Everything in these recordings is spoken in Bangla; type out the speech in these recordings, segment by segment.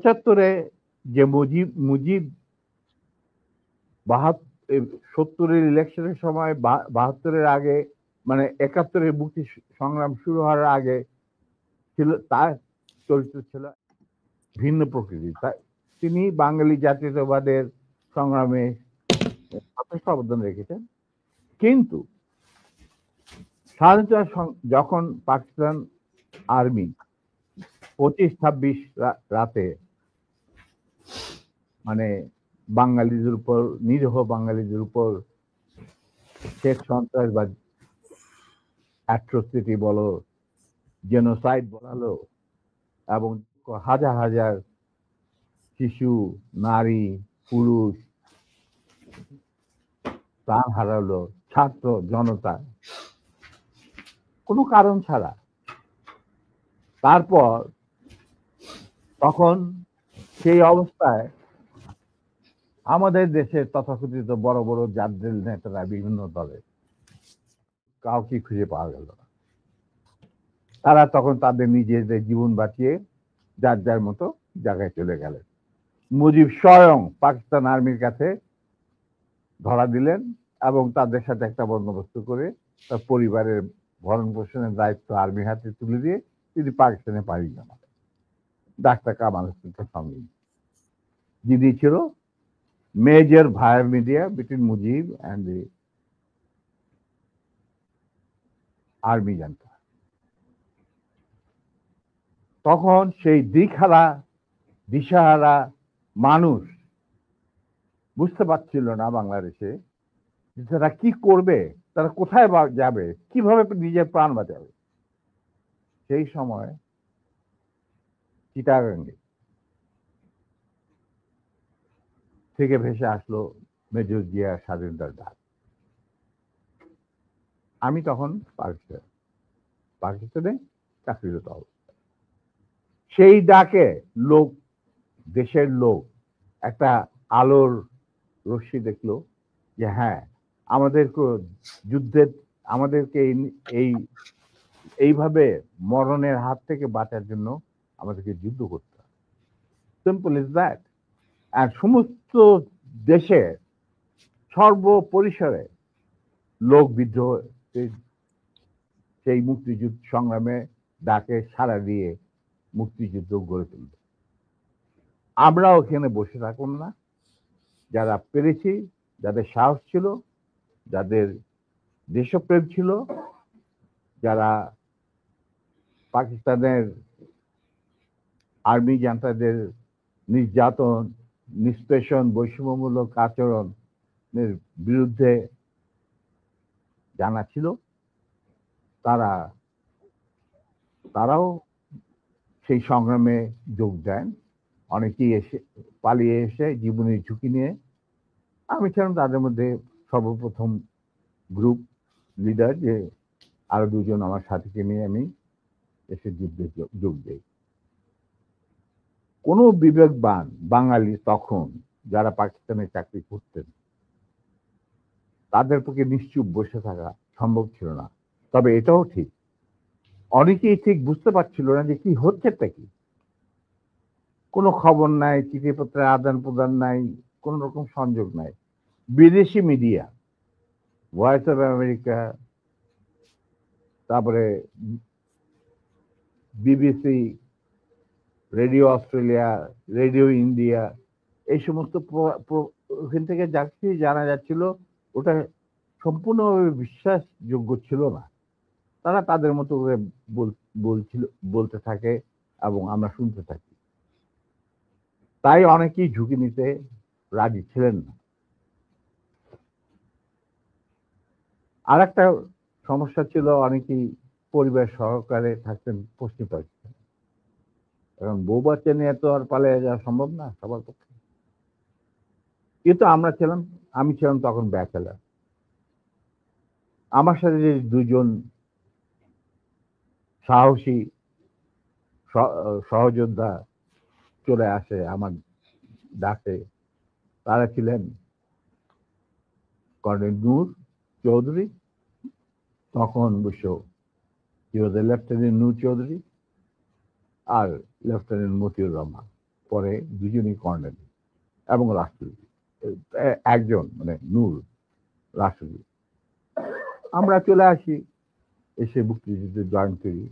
75-এ যে মুজিব মুজিব 70-এর ইলেকশনের সময় 72-এর আগে মানে 71-এর মুক্তি সংগ্রাম শুরু হওয়ার আগে ছিল, তার চরিত্র ছিল ভিন্ন প্রকৃতির। তিনি বাঙালি জাতীয়তাবাদের সংগ্রামে যথেষ্ট অবদান রেখেছেন। কিন্তু স্বাধীনতা যখন পাকিস্তান আর্মি 25-26 রাতে মানে বাঙালিদের উপর, নিরীহ বাঙালিদের উপর শেখ সন্ত্রাসবাদ অ্যাট্রোসিটি বলো, জেনোসাইড বলালো, এবং হাজার হাজার শিশু, নারী, পুরুষ প্রাণ হারালো, ছাত্র জনতা কোনো কারণ ছাড়া। তারপর তখন সেই অবস্থায় আমাদের দেশের তথাকথিত বড় বড় জাতীয় নেতারা বিভিন্ন দলে কাউকে খুঁজে পাওয়া গেল না। তারা তখন তাদের নিজেদের জীবন বাঁচিয়ে যার যার মতো জায়গায় চলে গেলেন। মুজিব স্বয়ং পাকিস্তান আর্মির কাছে ধরা দিলেন এবং তাদের সাথে একটা বন্দোবস্ত করে তার পরিবারের ভরণ পোষণের দায়িত্ব আর্মির হাতে তুলে দিয়ে তিনি পাকিস্তানে পাড়ি জমান। ডাক্তার কামাল হোসেনের সঙ্গে, যিনি ছিল major via media between Mujib and the army junta. তখন সেই দিশাহারা মানুষ বুঝতে পারছিল না বাংলাদেশে তারা কি করবে, তারা কোথায় যাবে, কিভাবে নিজের প্রাণ বাঁচাবে। সেই সময় চিটাগাঙ্গে থেকে ভেসে আসলো মেজর জিয়ার স্বাধীনতার ডাক। আমি তখন পাকিস্তানে চাকরিরত অবস্থা। সেই ডাকে দেশের লোক একটা আলোর রশ্মি দেখলো যে হ্যাঁ, আমাদেরকে এইভাবে মরণের হাত থেকে বাঁচার জন্য আমাদেরকে যুদ্ধ করতে হবে। Simple is that. আর সমস্ত দেশে সর্বপরিসরে লোক বিদ্রোহ সেই মুক্তিযুদ্ধ সংগ্রামে ডাকে সাড়া দিয়ে মুক্তিযুদ্ধ গড়ে তুলবে। আমরাও এখানে বসে থাকুন না, যারা পেরেছি, যাদের সাহস ছিল, যাদের দেশপ্রেম ছিল, যারা পাকিস্তানের আর্মি জান্তাদের নির্যাতন, নিষ্পেষণ, বৈষম্যমূলক আচরণের বিরুদ্ধে জানা ছিল, তারাও সেই সংগ্রামে যোগ দেন। অনেকেই পালিয়ে এসে জীবনের ঝুঁকি নিয়ে। আমি ছিলাম তাদের মধ্যে সর্বপ্রথম গ্রুপ লিডার, যে আরো দুজন আমার সাথীকে নিয়ে আমি এসে যুদ্ধে যোগ দেই। কোন বিবেকবান বাঙালি তখন যারা পাকিস্তানে চাকরি করতেন তাদের পক্ষে নিশ্চুপ বসে থাকা সম্ভব ছিল না। তবে এটাও ঠিক, অনেকেই ঠিক বুঝতে পারছিল না যে কি হচ্ছেটা কি। কোনো খবর নাই, চিঠিপত্রের আদান প্রদান নাই, কোন রকম সংযোগ নাই। বিদেশি মিডিয়া, ভয়েস অফ আমেরিকা, তারপরে BBC, radio Australia, radio India, এই সমস্ত ওখান থেকে যা কিছু জানা যাচ্ছিল ওটা সম্পূর্ণভাবে বিশ্বাসযোগ্য ছিল না। তারা তাদের মতো করে বলতে থাকে এবং আমরা শুনতে থাকি। তাই অনেকেই ঝুঁকি নিতে রাজি ছিলেন না। আর একটা সমস্যা ছিল, অনেকেই পরিবার সহকারে থাকতেন পশ্চিম পাকিস্তান। কারণ বউ বাচ্চা নিয়ে তো আর পালিয়ে যাওয়া সম্ভব না সবার পক্ষে। কিন্তু আমি ছিলাম তখন ব্যাচেলার। আমার সাথে যে দুজন সাহসী সহযোদ্ধা চলে আসে আমার ডাকে, তারা ছিলেন কর্নেল নূর চৌধুরী, তখন অবশ্য লেফটেন্যান্ট নূর চৌধুরী, আর লেফটেন্যান্ট মতিউর রহমান। পরে দুজনই কর্নেল এবং রাষ্ট্রপতি, একজন মানে নূর রাষ্ট্রপতি। আমরা চলে আসি, এসে মুক্তিযুদ্ধে জয়েন করি।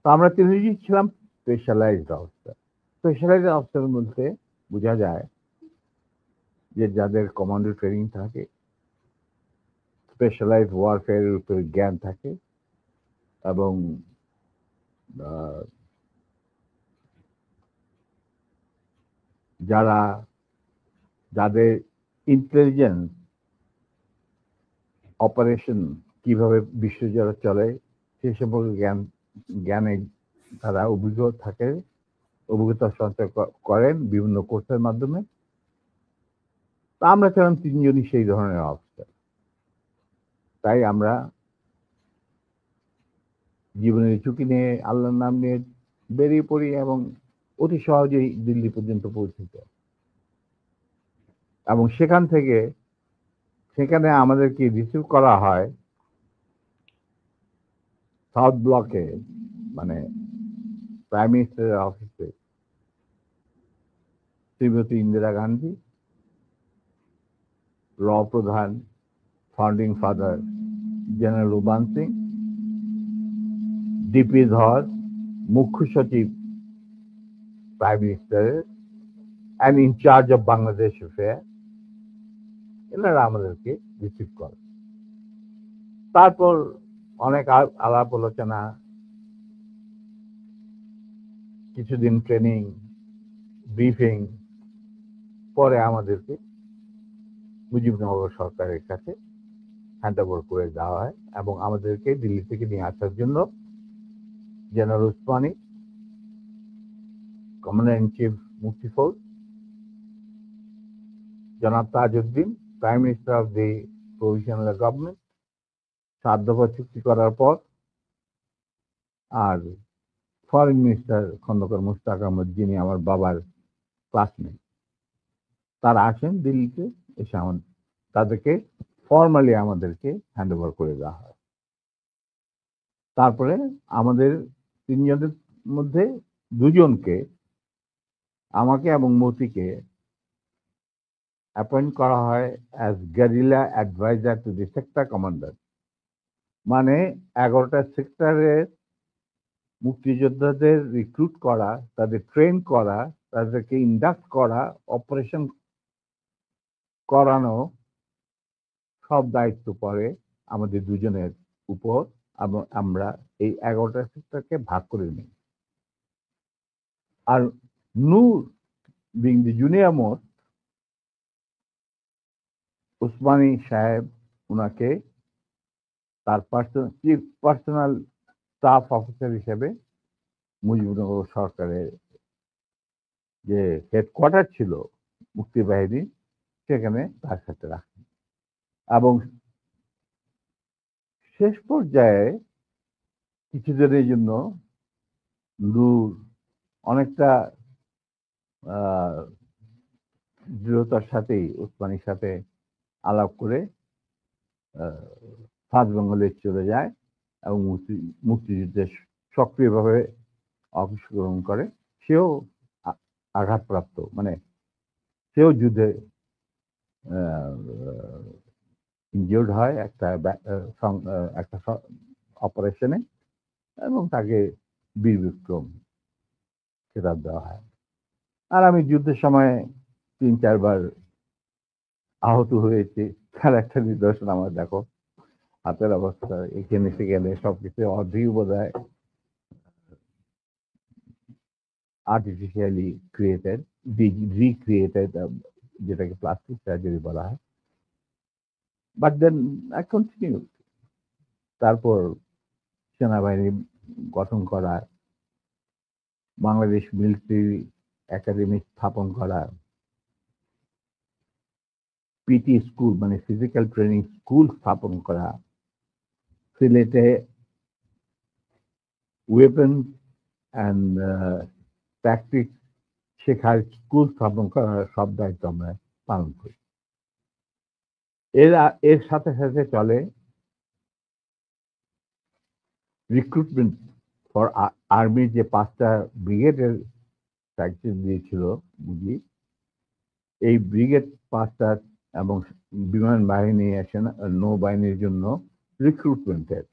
তো আমরা তিনজনই ছিলাম স্পেশালাইজড অফিসার। স্পেশালাইজড অফিসার বলতে বোঝা যায় যে যাদের কমান্ডো ট্রেনিং থাকে, স্পেশালাইজ ওয়ারফেয়ারের উপরে জ্ঞান থাকে এবং যাদের ইন্টেলিজেন্স অপারেশন কিভাবে বিশ্বজুড়ে চলে সে সম্পর্কে জ্ঞানে তারা অভিজ্ঞতা সঞ্চয় করেন বিভিন্ন কোর্সের মাধ্যমে। তা আমরা ছিলাম তিনজনই সেই ধরনের অফিসার। তাই আমরা জীবনের ঝুঁকি নিয়ে আল্লাহর নাম নিয়ে বেরিয়ে পড়ি এবং অতি সহজেই দিল্লি পর্যন্ত পৌঁছে যায়। এবং সেখানে আমাদেরকে রিসিভ করা হয় সাউথ ব্লকে, মানে প্রাইম মিনিস্টারের অফিসে শ্রীমতী ইন্দিরা গান্ধী, র প্রধান founding father general Uban Singh, D P Dhar মুখ্য সচিব প্রাইম মিনিস্টারের and in charge of Bangladesh affair, এনারা আমাদেরকে রিসিভ করে। তারপর অনেক আলাপ আলোচনা, কিছুদিন ট্রেনিং, ব্রিফিং, পরে আমাদেরকে মুজিবনগর সরকারের কাছে হ্যান্ড ওভার করে দেওয়া হয় এবং আমাদেরকে দিল্লি থেকে নিয়ে আসার জন্য general Usmani, commander in chief মুক্তি ফৌজ, জনাব Tajuddin, prime minister of the provisional government, 7 দফা চুক্তি করার পর, আর ফরেন মিনিস্টার খন্দকার মুশতাক আহমদ, যিনি আমার বাবার ক্লাসমেট, তারা আসেন দিল্লিতে। এসে তাদেরকে ফর্মালি আমাদেরকে হ্যান্ড ওভার করে দেওয়া হয়। তারপরে আমাদের তিনজনের মধ্যে দুজনকে, আমাকে এবং মতিকে, অ্যাপয়েন্ট করা হয় as guerrilla adviser to the sector commander. মানে 11টা সেক্টরের মুক্তিযোদ্ধাদের রিক্রুট করা, তাদের ট্রেন করা, তাদেরকে ইন্ডাক্ট করা, অপারেশন করানো, সব দায়িত্ব পড়ে আমাদের দুজনের উপর এবং আমরা এই 11টা সেক্টরকে ভাগ করে নিই। আর Noor being the junior most, Osmani সাহেব ওনাকে তার পার্সোনাল স্টাফ অফিসার হিসেবে মুজিবনগর সরকারের যে হেডকোয়ার্টার ছিল মুক্তিবাহিনী, সেখানে তার সাথে রাখেন। এবং শেষ পর্যায়ে কিছুদিনের জন্য নূর অনেকটা দৃঢ়তার সাথেই উসমানীর সাথে আলাপ করে সাউথ বেঙ্গলে চলে যায় এবং মুক্তিযুদ্ধে সক্রিয়ভাবে অংশগ্রহণ করে। সেও আঘাতপ্রাপ্ত, মানে সেও যুদ্ধে ইনজিওর্ড হয় একটা অপারেশনে, এবং তাকে বীর বিক্রম খেতাব দেওয়া হয়। আর আমি যুদ্ধের সময় 3-4 বার আহত হয়েছি, তার একটা নিদর্শন আমার দেখো, হাতের অবস্থা এখানে সেখানে সবকিছু অর্ধেক বোধ হয় আর্টিফিশিয়ালি ক্রিয়েটেড, রিক্রিয়েটেড, যেটাকে প্লাস্টিক সার্জারি বলা হয়। But then I continue. তারপর সেনাবাহিনী গঠন করা, বাংলাদেশ মিলিটারি একাডেমি স্থাপন করা, পিটি স্কুল মানে ফিজিক্যাল ট্রেনিং স্কুল স্থাপন করা, সিলেটে ওয়েপন অ্যান্ড ট্যাকটিক শেখার স্কুল স্থাপন করার সব দায়িত্ব আমরা পালন করি। এর সাথে সাথে চলে রিক্রুটমেন্ট ফর আর্মির যে 5টা ব্রিগেডের সাইকেল দিয়েছিল বুঝি এই ব্রিগেড 5টা এবং বিমান বাহিনী নৌবাহিনীর জন্য রিক্রুটমেন্টের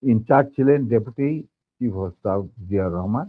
ইনচার্জ ছিলেন deputy chief of staff Ziaur Rahman.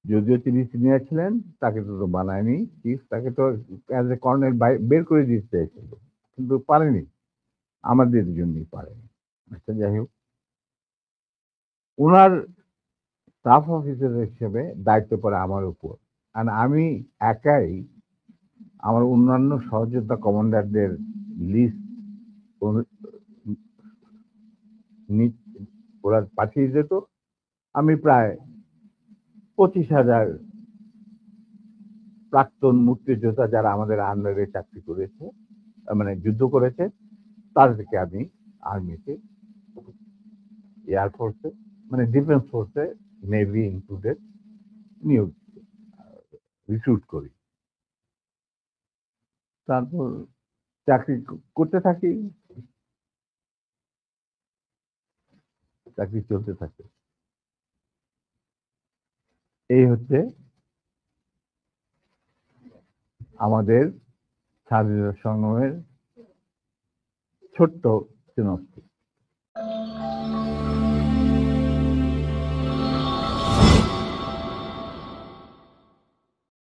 যদিও তিনি সিনিয়র ছিলেন, তাকে তো বানায়নি চিফ, তাকে তো অ্যাজ এ কর্নেল বের করে দিতে চাইছিল, কিন্তু পারেনি, আমাদের জন্যই পারেনি। আচ্ছা, যাই হোক, ওনার স্টাফ অফিসার হিসেবে দায়িত্ব পড়ে আমার উপর। আর আমি একাই আমার অন্যান্য সহযোদ্ধা কমান্ডারদের লিস্ট ওরা পাঠিয়ে যেত। আমি প্রায় 25,000 প্রাক্তন মুক্তিযোদ্ধা যারা আমাদের আন্ডারে চাকরি করেছে, মানে যুদ্ধ করেছে, তাদেরকে আমি আর্মিতে, এয়ারফোর্সে, মানে ডিফেন্স ফোর্সে, নেভি ইনক্লুডেড নিয়োগ রিক্রুট করি। তারপর চাকরি করতে থাকি, চাকরি চলতে থাকে। এই হচ্ছে আমাদের স্বাধীনতা সংগ্রামের ছোট্ট সিনপসিস।